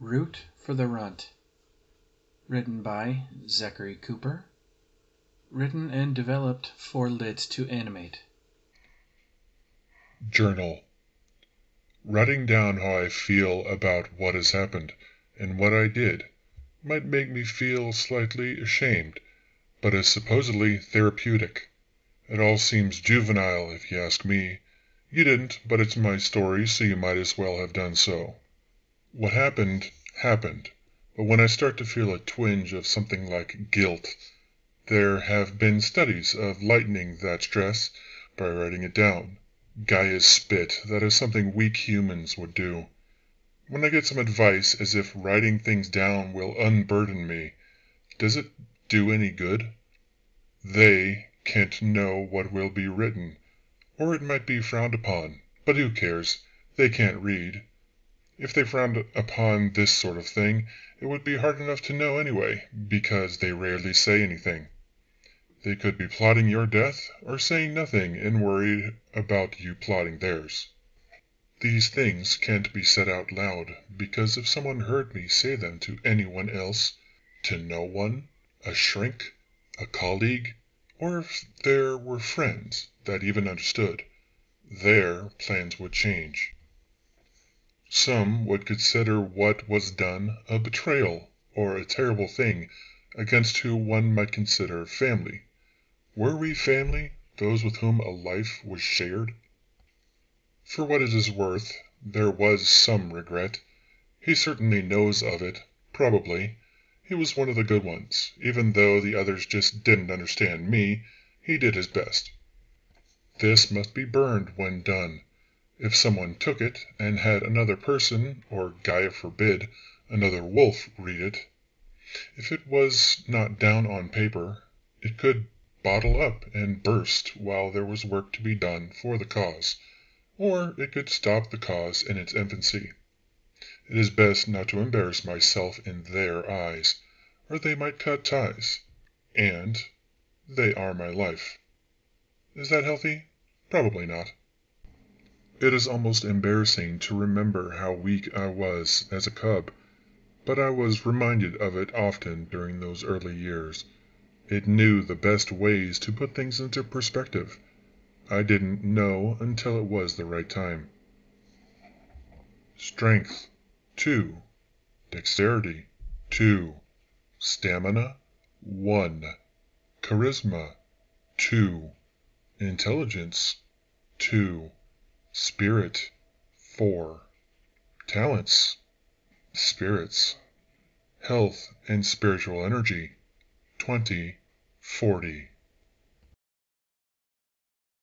Root for the Runt. Written by Zachary Cooper. Written and developed for Lit to animate. Journal. Writing down how I feel about what has happened and what I did might make me feel slightly ashamed, but is supposedly therapeutic. It all seems juvenile if you ask me. You didn't, but it's my story, so you might as well have done so. What happened, happened, but when I start to feel a twinge of something like guilt, there have been studies of lightening that stress by writing it down. Gaia's spit, that is something weak humans would do. When I get some advice as if writing things down will unburden me, does it do any good? They can't know what will be written, or it might be frowned upon, but who cares? They can't read. If they frowned upon this sort of thing, it would be hard enough to know anyway, because they rarely say anything. They could be plotting your death, or saying nothing and worried about you plotting theirs. These things can't be said out loud, because if someone heard me say them to anyone else, to no one, a shrink, a colleague, or if there were friends that even understood, their plans would change. Some would consider what was done a betrayal or a terrible thing against who one might consider family. Were we family, those with whom a life was shared? For what it is worth, there was some regret. He certainly knows of it, probably. He was one of the good ones. Even though the others just didn't understand me, he did his best. This must be burned when done. If someone took it and had another person, or Gaia forbid, another wolf read it, if it was not down on paper, it could bottle up and burst while there was work to be done for the cause, or it could stop the cause in its infancy. It is best not to embarrass myself in their eyes, or they might cut ties, and they are my life. Is that healthy? Probably not. It is almost embarrassing to remember how weak I was as a cub, but I was reminded of it often during those early years. It knew the best ways to put things into perspective. I didn't know until it was the right time. Strength, 2. Dexterity, 2. Stamina, 1. Charisma, 2. Intelligence, 2. Spirit, 4. Talents, spirits. Health and spiritual energy, 20, 40.